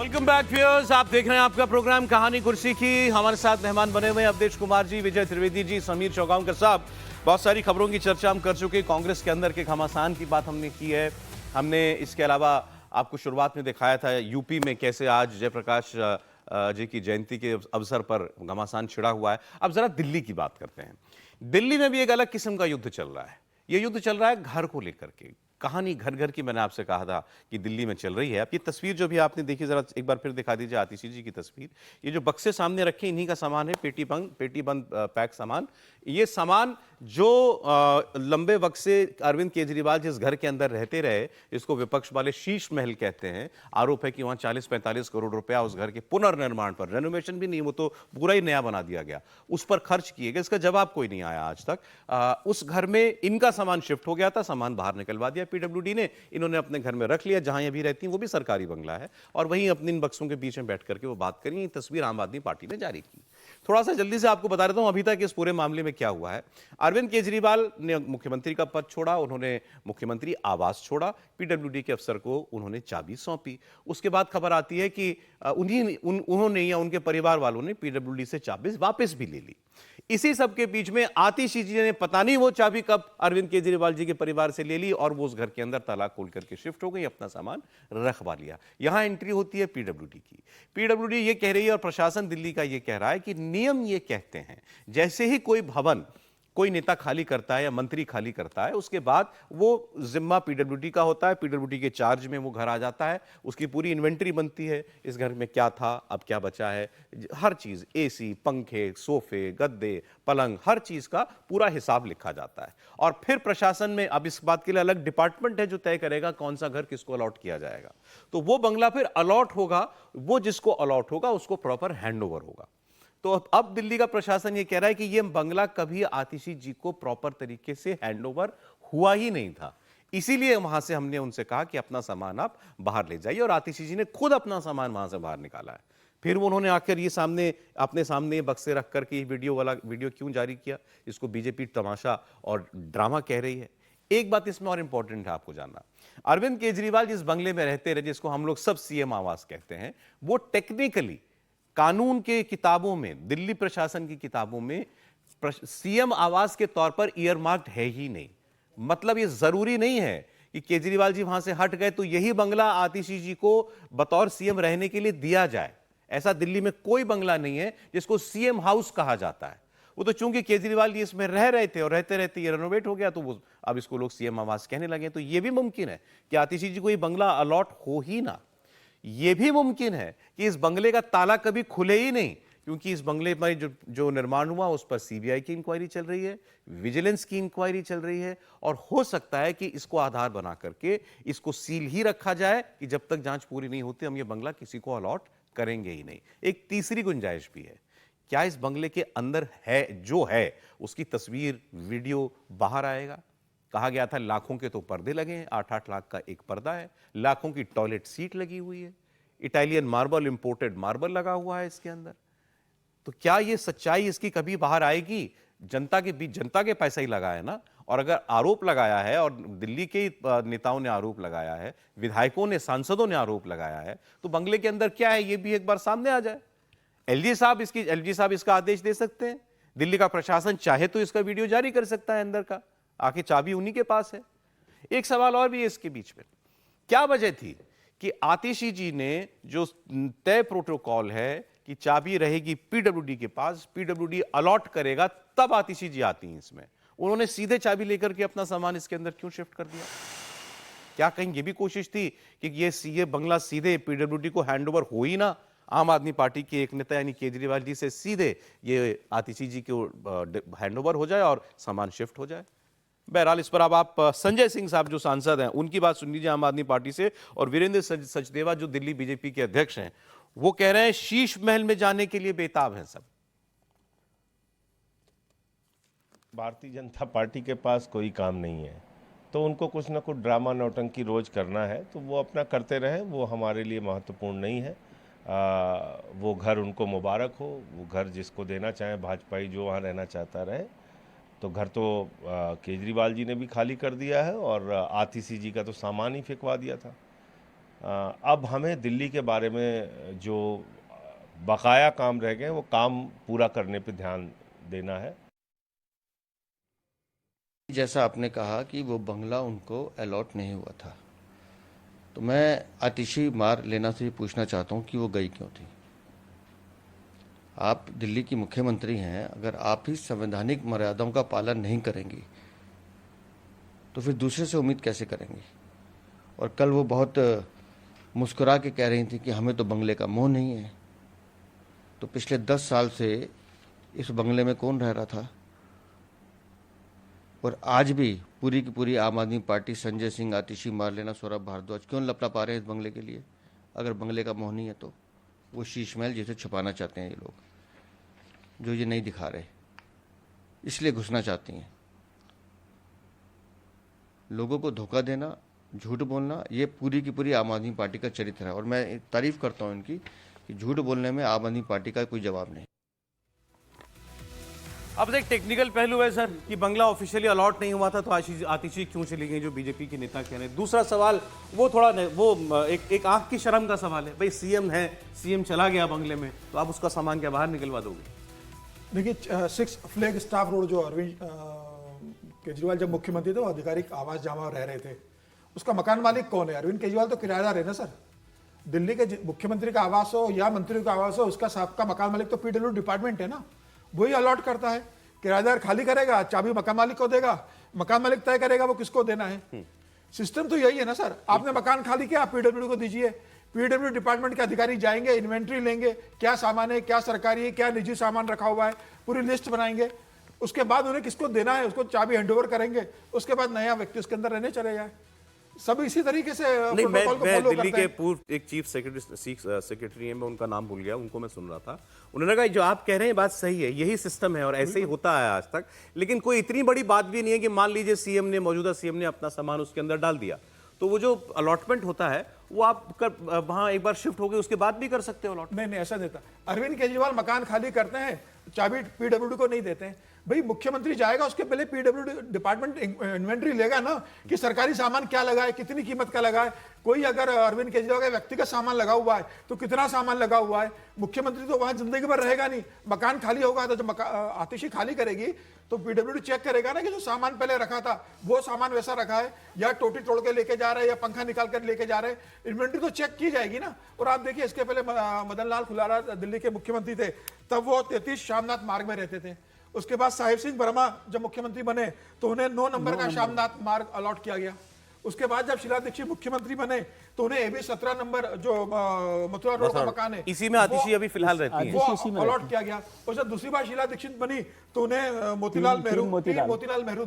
Welcome back viewers, आप देख रहे हैं आपका प्रोग्राम कहानी कुर्सी की। हमारे साथ मेहमान बने हुए हैं अवधेश कुमार जी, विजय त्रिवेदी जी, समीर चौगांवकर साहब। बहुत सारी खबरों की चर्चा हम कर चुके हैं। कांग्रेस के अंदर के घमासान की बात हमने की है। हमने इसके अलावा आपको शुरुआत में दिखाया था यूपी में कैसे आज जयप्रकाश जी की जयंती के अवसर पर घमासान छिड़ा हुआ है। अब जरा दिल्ली की बात करते हैं। दिल्ली में भी एक अलग किस्म का युद्ध चल रहा है। यह युद्ध चल रहा है घर को लेकर के। कहानी घर घर की मैंने आपसे कहा था कि दिल्ली में चल रही है। अब ये तस्वीर जो भी आपने देखी, जरा एक बार फिर दिखा दीजिए आतिशी जी की तस्वीर। ये जो बक्से सामने रखे, इन्हीं का सामान है, पेटी बंद पैक सामान। ये सामान जो लंबे वक्त से अरविंद केजरीवाल जिस घर के अंदर रहते रहे, इसको विपक्ष वाले शीश महल कहते हैं। आरोप है कि वहां 40-45 करोड़ रुपया उस घर के पुनर्निर्माण पर, रेनोवेशन भी नहीं, वो तो पूरा ही नया बना दिया गया, उस पर खर्च किए गए। इसका जवाब कोई नहीं आया आज तक। उस घर में इनका सामान शिफ्ट हो गया था, सामान बाहर निकलवा दिया पीडब्ल्यूडी ने, इन्होंने अपने घर में रख लिया। जहां ये भी रहती हैं वो भी सरकारी बंगला है, और वहीं अपने इन बक्सों के बीच में बैठ करके वो बात करी। तस्वीर आम आदमी पार्टी ने जारी की। थोड़ा सा जल्दी से आपको बता देता हूं अभी तक इस पूरे मामले में क्या हुआ है। अरविंद केजरीवाल ने मुख्यमंत्री का पद छोड़ा, उन्होंने मुख्यमंत्री आवास छोड़ा, पीडब्ल्यूडी के अफसर को उन्होंने चाबी सौंपी। उसके बाद खबर आती है कि उन्होंने या उनके परिवार वालों ने पीडब्ल्यूडी से चाबी वापस भी ले ली। इसी सब के बीच में आतिशी जी ने पता नहीं वो चाबी कब अरविंद केजरीवाल जी के परिवार से ले ली, और वो उस घर के अंदर ताला खोल करके शिफ्ट हो गई, अपना सामान रखवा लिया। यहां एंट्री होती है पीडब्ल्यूडी की। पीडब्ल्यूडी ये कह रही है, और प्रशासन दिल्ली का ये कह रहा है कि नियम ये कहते हैं जैसे ही कोई भवन कोई नेता खाली करता है या मंत्री खाली करता है, उसके बाद वो जिम्मा पीडब्ल्यूडी का होता है। पीडब्ल्यूडी के चार्ज में वो घर आ जाता है, उसकी पूरी इन्वेंटरी बनती है, इस घर में क्या था, अब क्या बचा है, हर चीज, एसी, पंखे, सोफे, गद्दे, पलंग, हर चीज का पूरा हिसाब लिखा जाता है। और फिर प्रशासन में अब इस बात के लिए अलग डिपार्टमेंट है जो तय करेगा कौन सा घर किसको अलॉट किया जाएगा। तो वो बंगला फिर अलॉट होगा, वो जिसको अलॉट होगा उसको प्रॉपर हैंडओवर होगा। तो अब दिल्ली का प्रशासन ये कह रहा है कि ये बंगला कभी आतिशी जी को प्रॉपर तरीके से हैंडओवर हुआ ही नहीं था, इसीलिए वहां से हमने उनसे कहा कि अपना सामान आप बाहर ले जाइए, और आतिशी जी ने खुद अपना सामान वहां से बाहर निकाला है। फिर उन्होंने आकर ये अपने सामने बक्से रख करके वीडियो क्यों जारी किया, इसको बीजेपी तमाशा और ड्रामा कह रही है। एक बात इसमें और इंपॉर्टेंट है आपको जानना, अरविंद केजरीवाल जिस बंगले में रहते रहे, जिसको हम लोग सब सीएम आवास कहते हैं, वो टेक्निकली कानून के किताबों में, दिल्ली प्रशासन की किताबों में सीएम आवास के तौर पर ईयरमार्क्ड है ही नहीं। मतलब ये जरूरी नहीं है कि केजरीवाल जी वहां से हट गए तो यही बंगला आतिशी जी को बतौर सीएम रहने के लिए दिया जाए। ऐसा दिल्ली में कोई बंगला नहीं है जिसको सीएम हाउस कहा जाता है। वो तो चूंकि केजरीवाल जी इसमें रह रहे थे और रहते रहते ये रेनोवेट हो गया, तो वो अब इसको लोग सीएम आवास कहने लगे। तो ये भी मुमकिन है कि आतिशी जी को ये बंगला अलॉट हो ही ना। यह भी मुमकिन है कि इस बंगले का ताला कभी खुले ही नहीं, क्योंकि इस बंगले पर जो निर्माण हुआ उस पर सीबीआई की इंक्वायरी चल रही है, विजिलेंस की इंक्वायरी चल रही है, और हो सकता है कि इसको आधार बना करके इसको सील ही रखा जाए कि जब तक जांच पूरी नहीं होती हम ये बंगला किसी को अलॉट करेंगे ही नहीं। एक तीसरी गुंजाइश भी है, क्या इस बंगले के अंदर है जो है उसकी तस्वीर, वीडियो बाहर आएगा। कहा गया था लाखों के तो पर्दे लगे हैं, 8-8 लाख का एक पर्दा है, लाखों की टॉयलेट सीट लगी हुई है, इटालियन मार्बल, इंपोर्टेड मार्बल लगा हुआ है इसके अंदर। तो क्या ये सच्चाई इसकी कभी बाहर आएगी? जनता के बीच, जनता के पैसा ही लगा है ना। और अगर आरोप लगाया है, और दिल्ली के नेताओं ने आरोप लगाया है, विधायकों ने, सांसदों ने आरोप लगाया है, तो बंगले के अंदर क्या है ये भी एक बार सामने आ जाए। एलजी साहब इसका आदेश दे सकते हैं, दिल्ली का प्रशासन चाहे तो इसका वीडियो जारी कर सकता है अंदर का, आखिर चाबी उन्हीं के पास है। एक सवाल और भी है इसके बीच में, क्या वजह थी कि आतिशी जी ने जो तय प्रोटोकॉल है कि चाबी रहेगी पीडब्ल्यूडी के पास, पीडब्ल्यूडी अलॉट करेगा तब आतिशी जी आती हैं इसमें, उन्होंने सीधे चाबी लेकर के अपना सामान इसके अंदर क्यों शिफ्ट कर दिया? क्या कहीं ये भी कोशिश थी कि ये बंगला सीधे पीडब्ल्यूडी को हैंडओवर हो ही ना, आम आदमी पार्टी के एक नेता यानी केजरीवाल जी से सीधे ये आतिशी जी को हैंडओवर हो जाए और सामान शिफ्ट हो जाए? बहरहाल इस पर अब आप संजय सिंह साहब जो सांसद हैं उनकी बात सुन लीजिए आम आदमी पार्टी से, और वीरेंद्र सचदेवा जो दिल्ली बीजेपी के अध्यक्ष हैं, वो कह रहे हैं शीश महल में जाने के लिए बेताब हैं सब। भारतीय जनता पार्टी के पास कोई काम नहीं है, तो उनको कुछ ना कुछ ड्रामा नौटंकी रोज करना है, तो वो अपना करते रहे, वो हमारे लिए महत्वपूर्ण नहीं है। वो घर उनको मुबारक हो, वो घर जिसको देना चाहे भाजपाई जो वहाँ रहना चाहता रहे। तो घर तो केजरीवाल जी ने भी खाली कर दिया है, और आतिशी जी का तो सामान ही फेंकवा दिया था। अब हमें दिल्ली के बारे में जो बकाया काम रह गए वो काम पूरा करने पे ध्यान देना है। जैसा आपने कहा कि वो बंगला उनको अलॉट नहीं हुआ था, तो मैं आतिशी मार लेना से पूछना चाहता हूँ कि वो गई क्यों थी। आप दिल्ली की मुख्यमंत्री हैं, अगर आप ही संवैधानिक मर्यादाओं का पालन नहीं करेंगी तो फिर दूसरे से उम्मीद कैसे करेंगी। और कल वो बहुत मुस्कुरा के कह रही थी कि हमें तो बंगले का मोह नहीं है। तो पिछले 10 साल से इस बंगले में कौन रह रहा था? और आज भी पूरी की पूरी आम आदमी पार्टी संजय सिंह, आतिशी मारलेना, सौरभ भारद्वाज क्यों लपटा पा रहे हैं इस बंगले के लिए? अगर बंगले का मोह नहीं है तो वो शीश महल जिसे छुपाना चाहते हैं ये लोग, जो ये नहीं दिखा रहे, इसलिए घुसना चाहती हैं। लोगों को धोखा देना, झूठ बोलना, ये पूरी की पूरी आम आदमी पार्टी का चरित्र है। और मैं तारीफ करता हूँ इनकी कि झूठ बोलने में आम आदमी पार्टी का कोई जवाब नहीं। अब एक टेक्निकल पहलू है सर कि बंगला ऑफिशियली अलॉट नहीं हुआ था तो आतिशी क्यों चली गई, जो बीजेपी के नेता कह रहे हैं। दूसरा सवाल वो थोड़ा वो एक आंख की शर्म का सवाल है। भाई सीएम है, सीएम चला गया बंगले में, तो आप उसका सामान क्या बाहर निकलवा दोगे? देखिए, 6 फ्लैग स्टाफ रोड जो अरविंद केजरीवाल जब मुख्यमंत्री थे वो आधिकारिक आवास जहाँ रह रहे थे, उसका मकान मालिक कौन है? अरविंद केजरीवाल तो किराएदार है ना सर। दिल्ली के मुख्यमंत्री का आवास हो या मंत्री का आवास हो, उसका सबका मकान मालिक तो पीडब्ल्यू डिपार्टमेंट है ना, वही अलॉट करता है। किराएदार खाली करेगा, चाबी मकान मालिक को देगा, मकान मालिक तय करेगा वो किसको देना है। सिस्टम तो यही है ना सर। आपने मकान खाली किया, पीडब्ल्यू को दीजिए, पीडब्ल्यू डिपार्टमेंट के अधिकारी जाएंगे, इन्वेंट्री लेंगे, क्या सामान है, क्या सरकारी है, क्या निजी सामान रखा हुआ है, पूरी लिस्ट बनाएंगे। उसके बाद उन्हें किसको देना है उसको चाबी हैंडओवर करेंगे, उसके बाद नया व्यक्ति उसके अंदर रहने चले जाए। सब इसी तरीके से नहीं, मैं फॉलो दिल्ली करते के हैं। पूर्व एक चीफ सेक्रेटरी हैं, मैं उनका नाम भूल गया, उनको मैं सुन रहा था। उन्होंने कहा जो आप कह रहे हैं बात सही है, यही सिस्टम है और ऐसे ही होता है आज तक। लेकिन कोई इतनी बड़ी बात भी नहीं है कि मान लीजिए सीएम ने, मौजूदा सीएम ने अपना सामान उसके अंदर डाल दिया, तो वो जो अलॉटमेंट होता है वो आप वहां एक बार शिफ्ट हो गए उसके बाद भी कर सकते हो अलॉटमेंट। नहीं, ऐसा देता। अरविंद केजरीवाल मकान खाली करते हैं, चाबी पीडब्ल्यूडी को नहीं देते हैं। भाई मुख्यमंत्री जाएगा, उसके पहले पीडब्ल्यूडी डिपार्टमेंट इन्वेंट्री लेगा ना कि सरकारी सामान क्या लगा है, कितनी कीमत का लगा है। कोई अगर अरविंद केजरीवाल का व्यक्तिगत सामान लगा हुआ है तो कितना सामान लगा हुआ है। मुख्यमंत्री तो वहां जिंदगी भर रहेगा नहीं, मकान खाली होगा तो जब आतिशी खाली करेगी तो पीडब्ल्यूडी चेक करेगा ना कि जो सामान पहले रखा था वो सामान वैसा रखा है या टोटी तोड़ के लेके जा रहे हैं या पंखा निकाल कर लेके जा रहे हैं। इन्वेंट्री तो चेक की जाएगी ना। और आप देखिए, इसके पहले मदन लाल खुलारा दिल्ली के मुख्यमंत्री थे, तब वो 33 शामनाथ मार्ग में रहते थे। उसके बाद साहिब सिंह वर्मा जब मुख्यमंत्री बने तो उन्हें 9 नंबर का शामनाथ मार्ग अलॉट किया गया। उसके बाद जब शीला दीक्षित मुख्यमंत्री बने तो उन्हें AB 17 नंबर जो मथुरा रोड का मकान है, इसी में आतिशी अभी फिलहाल रहती है, वो अलॉट किया गया। और जब दूसरी बार शीला दीक्षित बनी तो उन्हें मोतीलाल नेहरू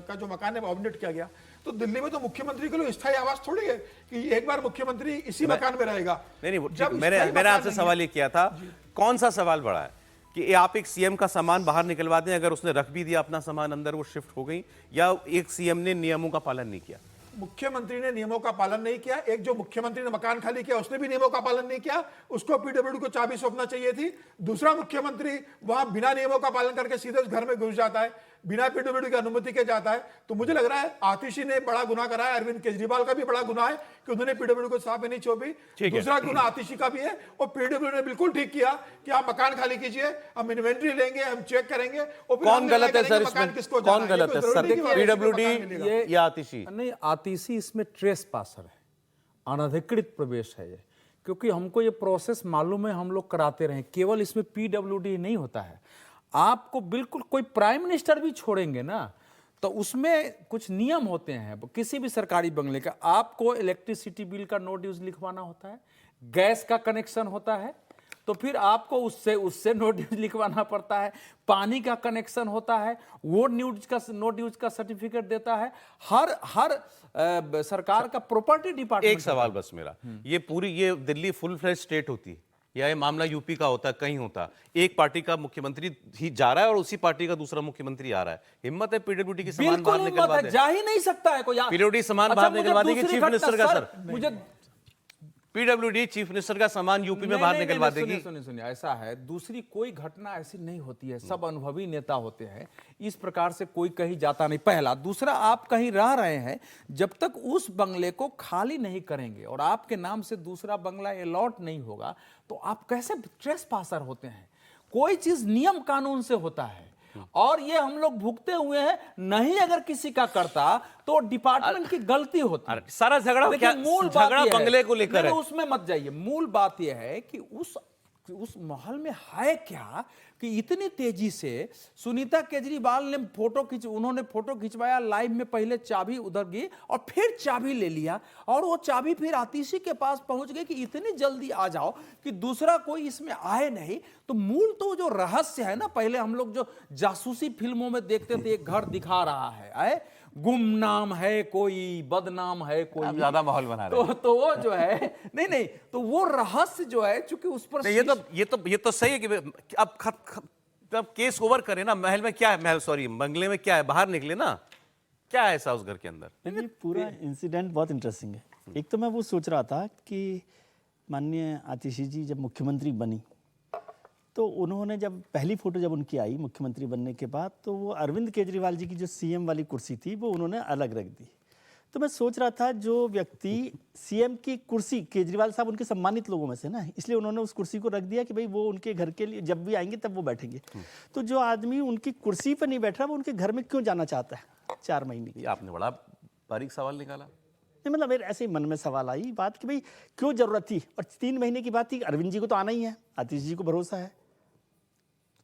का जो मकान है वो ऑर्डिनेट किया गया। तो दिल्ली में तो मुख्यमंत्री के लिए स्थायी आवास थोड़ी है कि एक बार मुख्यमंत्री इसी मकान में रहेगा। नहीं, मैंने आपसे सवाल ये किया था, कौन सा सवाल बड़ा है कि आप एक सीएम का सामान बाहर निकलवा दें, अगर उसने रख भी दिया अपना सामान अंदर, वो शिफ्ट हो गई, या एक सीएम ने नियमों का पालन नहीं किया? मुख्यमंत्री ने नियमों का पालन नहीं किया। एक जो मुख्यमंत्री ने मकान खाली किया उसने भी नियमों का पालन नहीं किया, उसको पीडब्ल्यूडी को चाबी सौंपना चाहिए थी। दूसरा मुख्यमंत्री वहां बिना नियमों का पालन करके सीधे उस घर में घुस जाता है, बिना पीडब्ल्यूडी की अनुमति के जाता है। तो मुझे लग रहा है आतिशी ने बड़ा गुनाह करा है, अरविंद केजरीवाल का भी बड़ा गुनाह है कि उन्होंने पीडब्ल्यूडी को चाबी नहीं सौंपी। दूसरा गुनाह आतिशी का भी है। और पीडब्ल्यूडी ने बिल्कुल ठीक किया कि आप मकान खाली कीजिए, हम इन्वेंट्री लेंगे, हम चेक करेंगे। और कौन गलत है सर इसमें? कौन गलत है सर, पीडब्ल्यूडी या आतिशी? नहीं, आतिशी इसमें ट्रेस पासर है, अनधिकृत प्रवेश है ये। क्योंकि हमको ये प्रोसेस मालूम है, हम लोग कराते रहे। केवल इसमें पीडब्ल्यूडी नहीं होता है, आपको बिल्कुल कोई प्राइम मिनिस्टर भी छोड़ेंगे ना तो उसमें कुछ नियम होते हैं। किसी भी सरकारी बंगले का आपको इलेक्ट्रिसिटी बिल का नो ड्यूज लिखवाना होता है, गैस का कनेक्शन होता है तो फिर आपको उससे नो ड्यूज लिखवाना पड़ता है, पानी का कनेक्शन होता है वो नो ड्यूज का सर्टिफिकेट देता है। हर सरकार का प्रॉपर्टी डिपार्टमेंट। एक सवाल बस मेरा, ये दिल्ली फुल फ्लेज स्टेट होती या ये मामला यूपी का होता, कहीं होता, एक पार्टी का मुख्यमंत्री ही जा रहा है और उसी पार्टी का दूसरा मुख्यमंत्री आ रहा है, हिम्मत है पीडब्ल्यूडी की सामान बाहर निकलवा दे? जा ही नहीं सकता है कोई। पीडब्ल्यूडी सामान बाहर निकलवा देगी चीफ मिनिस्टर का? सर मुझे पीडब्ल्यूडी चीफ मिनिस्टर का सामान यूपी में नहीं, बाहर नहीं, निकलवा नहीं, देगी। सुनिए, ऐसा है, दूसरी कोई घटना ऐसी नहीं होती है, सब अनुभवी नेता होते हैं, इस प्रकार से कोई कहीं जाता नहीं। पहला। दूसरा, आप कहीं रह रहे हैं, जब तक उस बंगले को खाली नहीं करेंगे और आपके नाम से दूसरा बंगला अलॉट नहीं होगा, तो आप कैसे ट्रेस पासर होते हैं? कोई चीज नियम कानून से होता है, और ये हम लोग भुगते हुए हैं। नहीं अगर किसी का करता तो डिपार्टमेंट की गलती होती। अरे सारा झगड़ा देखिए, क्या, मूल बात झगड़ा ये है- बंगले को लेकर नहीं, है। उसमें मत जाइए। मूल बात यह है कि उस महल में है क्या कि इतनी तेजी से सुनीता केजरीवाल ने उन्होंने फोटो खिंचवाया लाइव में, पहले चाबी उधर गई और फिर चाबी ले लिया, और वो चाबी फिर आतिशी के पास पहुंच गई कि इतनी जल्दी आ जाओ कि दूसरा कोई इसमें आए नहीं। तो मूल तो जो रहस्य है ना, पहले हम लोग जो जासूसी फिल्मों में देखते थे, एक घर दिखा रहा है, गुमनाम है कोई, बदनाम है कोई, आप ज्यादा माहौल बना रहे हैं। तो वो जो है नहीं, तो वो रहस्य जो है, चूंकि उस पर ये तो सही है कि अब केस ओवर करे ना। महल में क्या है, महल सॉरी बंगले में क्या है, बाहर निकले ना, क्या है ऐसा उस घर के अंदर? ये पूरा इंसिडेंट बहुत इंटरेस्टिंग है। एक तो मैं वो सोच रहा था कि माननीय आतिशी जी जब मुख्यमंत्री बनी, तो उन्होंने जब पहली फोटो जब उनकी आई मुख्यमंत्री बनने के बाद, तो वो अरविंद केजरीवाल जी की जो सीएम वाली कुर्सी थी वो उन्होंने अलग रख दी। तो मैं सोच रहा था जो व्यक्ति सीएम की कुर्सी, केजरीवाल साहब उनके सम्मानित लोगों में से ना, इसलिए उन्होंने उस कुर्सी को रख दिया कि भाई वो उनके घर के लिए जब भी आएंगे तब वो बैठेंगे। तो जो आदमी उनकी कुर्सी पर नहीं बैठ रहा, वो उनके घर में क्यों जाना चाहता है 4 महीने के? ये आपने बड़ा बारीक सवाल निकाला। नहीं, मतलब मेरे ऐसे ही मन में सवाल आई बात कि भाई क्यों जरूरत थी, और 3 महीने की बात थी। अरविंद जी को तो आना ही है, आतिश जी को भरोसा है,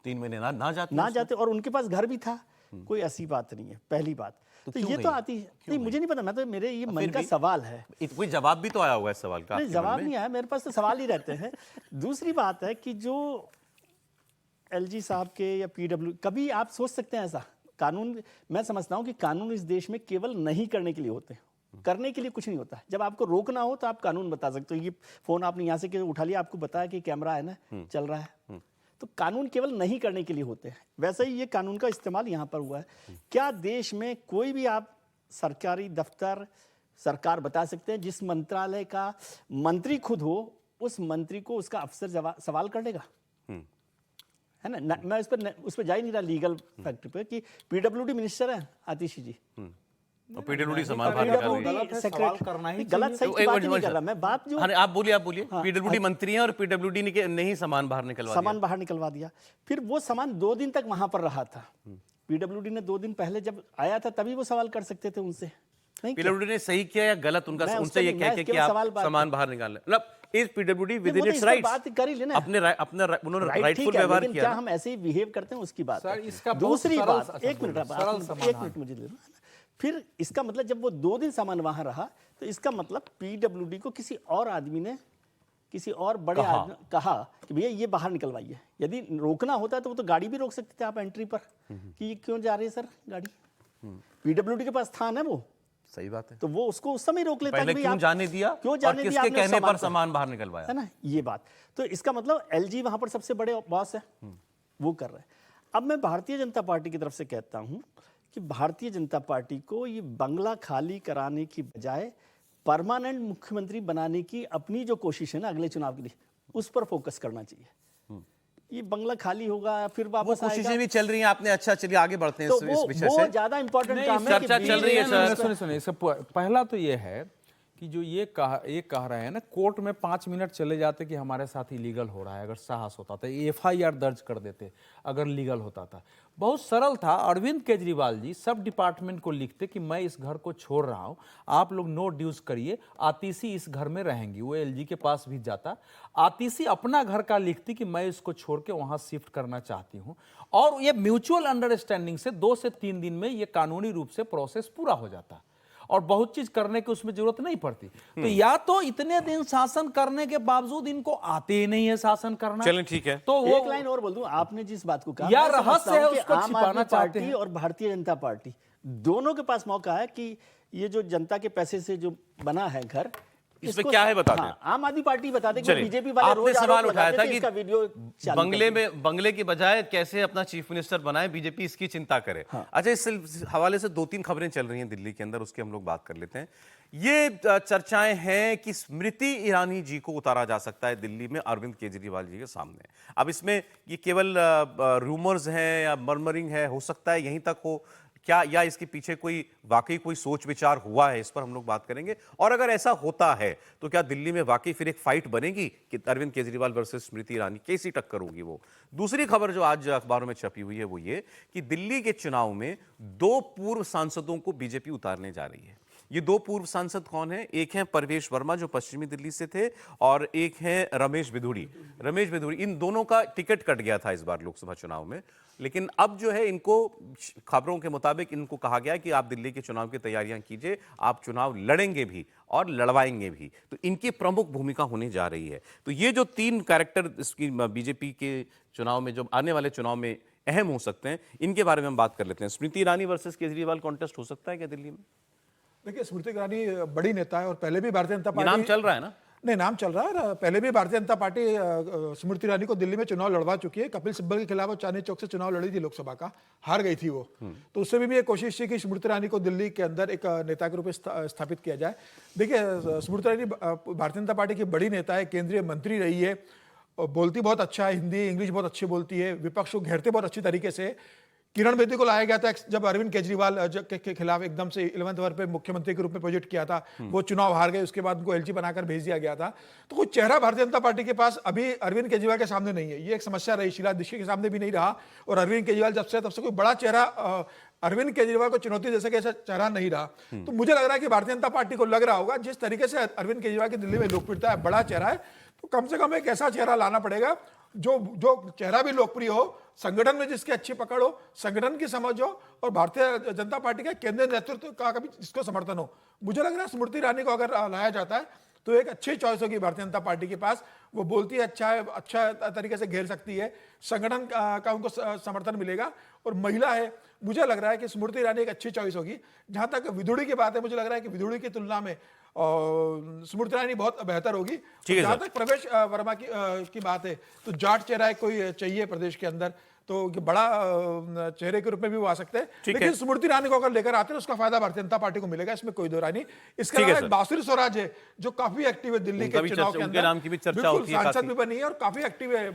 3 महीने ना जाते, और उनके पास घर भी था, कोई ऐसी बात नहीं है। पहली बात तो क्यों ये गई? तो आती है नहीं, मुझे नहीं पता, मैं तो मेरे ये मन का सवाल है। कोई जवाब भी तो आया होगा इस सवाल का नहीं, आपके मन जवाब में? नहीं आया, मेरे पास तो सवाल ही रहते हैं। दूसरी बात है कि जो एलजी साहब के या पीडब्ल्यू, कभी आप सोच सकते हैं ऐसा कानून? मैं समझता हूं कि कानून इस देश में केवल नहीं करने के लिए होते हैं, करने के लिए कुछ नहीं होता है। जब आपको रोकना हो तो आप कानून बता सकते हो। ये फोन आपने यहाँ से उठा लिया, आपको बताया कि कैमरा है ना, चल रहा है, तो कानून केवल नहीं करने के लिए होते हैं। वैसे ही ये कानून का इस्तेमाल यहाँ पर हुआ है। क्या देश में कोई भी आप सरकारी दफ्तर, सरकार बता सकते हैं जिस मंत्रालय का मंत्री खुद हो, उस मंत्री को उसका अफसर सवाल कर लेगा? है ना, मैं उस पर जा ही नहीं रहा लीगल फैक्ट पे कि पीडब्ल्यूडी मिनिस्टर है आतिशी जी, और पीडब्ल्यूडी सामान बाहर निकाल रही है। गलत है, सवाल करना ही गलत सही की बात नहीं कर रहा मैं, बात जो हाँ, आप बोलिए पीडब्ल्यूडी मंत्री हैं और पीडब्ल्यूडी ने ही सामान बाहर निकलवा सामान बाहर निकलवा दिया। फिर वो सामान 2 दिन तक वहां पर रहा था। पीडब्ल्यूडी ने 2 दिन पहले जब आया था तभी वो सवाल कर सकते थे उनसे, नहीं किया। पीडब्ल्यूडी ने सही किया या गलत, मैं उनसे उससे ये नहीं, कह मैं के कि केवल आप सवाल बात सामान बाहर निकाल लें, मतलब इज पीडब्ल्यूडी विद इन वो तो इट्स इस पर राइट्स, बात कर ही लेना। उन्होंने राइट राइटफुल ठीक है, व्यवहार लेकिन किया क्या ना। हम ऐसे ही बिहेव करते हैं उसकी बात सर, है। इसका बहुत दूसरी सरल- बात, अच्छा, एक मिनट सरल समाधान। एक मिनट मुझे दे दो। फिर इसका मतलब जब वो 2 दिन सामान वहां रहा, तो इसका मतलब पीडब्ल्यूडी को किसी और आदमी ने, किसी और बड़े आदमी कहा कि भैया ये बाहर निकलवाइए। यदि रोकना होता है तो वो तो गाड़ी भी रोक सकते थे आप एंट्री पर कि ये क्यों जा रही है सर गाड़ी। पीडब्ल्यूडी के पास स्थान है वो, सही बात है। तो वो उसको उस समय रोक लेता पहले कि भाई क्यों आप जाने दिया, क्यों और जाने दिया किसके आपने कहने पर सामान सामान बाहर निकलवाया, है ना, ये बात। तो इसका मतलब एलजी वहां पर सबसे बड़े बॉस है, वो कर रहे हैं। अब मैं भारतीय जनता पार्टी की तरफ से कहता हूं कि भारतीय जनता पार्टी को ये बंगला खाली कराने की बजाय परमानेंट मुख्यमंत्री बनाने की अपनी जो कोशिश है ना अगले चुनाव के लिए, उस पर फोकस करना चाहिए। ये बंगला खाली होगा फिर वो वापस कोशिशें आएगा, भी चल रही हैं। आपने अच्छा, चलिए आगे बढ़ते हैं तो इस विषय वो से। ज्यादा इंपॉर्टेंट काम है। चर्चा कि चल रही है, बीच में- सर। सुनिए, इससे पहला तो ये है कि जो ये कह रहे हैं ना, कोर्ट में 5 मिनट चले जाते कि हमारे साथ इलीगल हो रहा है। अगर साहस होता था एफआईआर दर्ज कर देते, अगर लीगल होता था। बहुत सरल था। अरविंद केजरीवाल जी सब डिपार्टमेंट को लिखते कि मैं इस घर को छोड़ रहा हूं, आप लोग नो ड्यूज करिए, आतिशी इस घर में रहेंगी। वो एलजी के पास भी जाता, आतिशी अपना घर का लिखती कि मैं इसको छोड़ के वहां शिफ्ट करना चाहती हूं, और ये म्यूचुअल अंडरस्टैंडिंग से 2 से 3 दिन में ये कानूनी रूप से प्रोसेस पूरा हो जाता और बहुत चीज करने की उसमें जरूरत नहीं पड़ती। तो या तो इतने दिन शासन करने के बावजूद इनको आते ही नहीं है शासन करना। चलें, ठीक है। तो वो एक लाइन और बोल दूं, आपने जिस बात को कहा, या मैं समझता रहस्य हूं है, कि उसको आम छिपाना आदमी चाहते पार्टी हैं। और भारतीय जनता पार्टी दोनों के पास मौका है कि ये जो जनता के पैसे से जो बना है घर, इसमें क्या है बता दें। हाँ, आम आदमी पार्टी बता दें कि चलिए, बीजेपी वाले आपने रोज सवाल आरोप उठाया लगाते था थे, कि इसका वीडियो चालू बंगले कर में बंगले की बजाय कैसे अपना चीफ मिनिस्टर बनाए, बीजेपी इसकी चिंता करे। अच्छा, इस हवाले से 2-3 खबरें चल रही हैं दिल्ली के अंदर, उसकी हम लोग बात कर लेते हैं। ये चर्चाएं हैं कि स्मृति ईरानी जी को उतारा जा सकता है दिल्ली में अरविंद केजरीवाल जी के सामने। अब इसमें ये केवल रूमर्स हैं या मर्मरिंग है, हो सकता है यहीं तक हो क्या, या इसके पीछे कोई वाकई कोई सोच विचार हुआ है, इस पर हम लोग बात करेंगे। और अगर ऐसा होता है तो क्या दिल्ली में वाकई फिर एक फाइट बनेगी कि अरविंद केजरीवाल वर्सेस स्मृति ईरानी, कैसी टक्कर होगी वो। दूसरी खबर जो आज अखबारों में छपी हुई है वो ये कि दिल्ली के चुनाव में 2 पूर्व सांसदों को बीजेपी उतारने जा रही है। ये 2 पूर्व सांसद कौन हैं? एक हैं परवेश वर्मा जो पश्चिमी दिल्ली से थे, और एक हैं रमेश बिधूड़ी। रमेश बिधूड़ी, इन दोनों का टिकट कट गया था इस बार लोकसभा चुनाव में, लेकिन अब जो है इनको, खबरों के मुताबिक इनको कहा गया कि आप दिल्ली के चुनाव की तैयारियां कीजिए, आप चुनाव लड़ेंगे भी और लड़वाएंगे भी। तो इनकी प्रमुख भूमिका होने जा रही है। तो ये जो 3 कैरेक्टर इसकी बीजेपी के चुनाव में, जो आने वाले चुनाव में अहम हो सकते हैं, इनके बारे में हम बात कर लेते हैं। स्मृति ईरानी वर्सेस केजरीवाल कॉन्टेस्ट हो सकता है क्या दिल्ली में? देखिए, स्मृति ईरानी बड़ी नेता है और पहले भी भारतीय जनता ये पार्टी, नाम चल रहा है ना? नहीं, नाम चल रहा है। पहले भी भारतीय जनता पार्टी स्मृति ईरानी को दिल्ली में चुनाव लड़वा चुकी है। कपिल सिब्बल के खिलाफ वो चांदनी चौक से चुनाव लड़ी थी लोकसभा का, हार गई थी वो। तो उससे भी ये कोशिश थी कि स्मृति ईरानी को दिल्ली के अंदर एक नेता के रूप में स्थापित किया जाए। देखिए, स्मृति ईरानी भारतीय जनता पार्टी की बड़ी नेता है, केंद्रीय मंत्री रही है, और बोलती बहुत अच्छा है, हिंदी इंग्लिश बहुत अच्छी बोलती है, विपक्ष को घेरते बहुत अच्छी तरीके से। किरण बेदी को लाया गया था जब अरविंद केजरीवाल के खिलाफ एकदम से 11th आवर पे मुख्यमंत्री के रूप में प्रोजेक्ट किया था, वो चुनाव हार गए, उसके बाद उनको एलजी बनाकर भेज दिया गया था। तो कोई चेहरा भारतीय जनता पार्टी के पास अभी अरविंद केजरीवाल के सामने नहीं है। ये एक समस्या रही, शीला दीक्षित के सामने भी नहीं रहा, और अरविंद केजरीवाल जब से तब से कोई बड़ा चेहरा अरविंद केजरीवाल को चुनौती दे सके ऐसा चेहरा नहीं रहा। तो मुझे लग रहा है कि भारतीय जनता पार्टी को लग रहा होगा, जिस तरीके से अरविंद केजरीवाल की दिल्ली में लोकप्रियता है, बड़ा चेहरा है, तो कम से कम एक ऐसा चेहरा लाना पड़ेगा जो चेहरा भी लोकप्रिय हो, संगठन में जिसकी अच्छी पकड़ हो, संगठन की समझ हो, और भारतीय जनता पार्टी के केंद्रीय नेतृत्व का कभी जिसको समर्थन हो। मुझे लग रहा है स्मृति ईरानी को अगर लाया जाता है तो एक अच्छी चॉइस होगी भारतीय जनता पार्टी के पास। वो बोलती है अच्छा है, अच्छा तरीके से घेर सकती है, संगठन का उनको समर्थन मिलेगा, और महिला है। मुझे लग रहा है कि स्मृति ईरानी एक अच्छी चॉइस होगी। जहां तक विधुड़ी की बात है, मुझे लग रहा है कि विधुड़ी की तुलना में स्मृति ईरानी बहुत बेहतर होगी। जहां तक प्रवेश वर्मा की बात है, तो जाट चेहरा कोई चाहिए प्रदेश के अंदर, तो बड़ा चेहरे के रूप में भी वो आ सकते हैं। लेकिन स्मृति ईरानी को अगर लेकर आते हैं, उसका फायदा भारतीय जनता पार्टी को मिलेगा, इसमें कोई दो राय नहीं। इसके अलावा बासुरी स्वराज है जो काफी एक्टिव है दिल्ली के चुनाव के अंदर, बिल्कुल सांसद भी बनी है और काफी एक्टिव है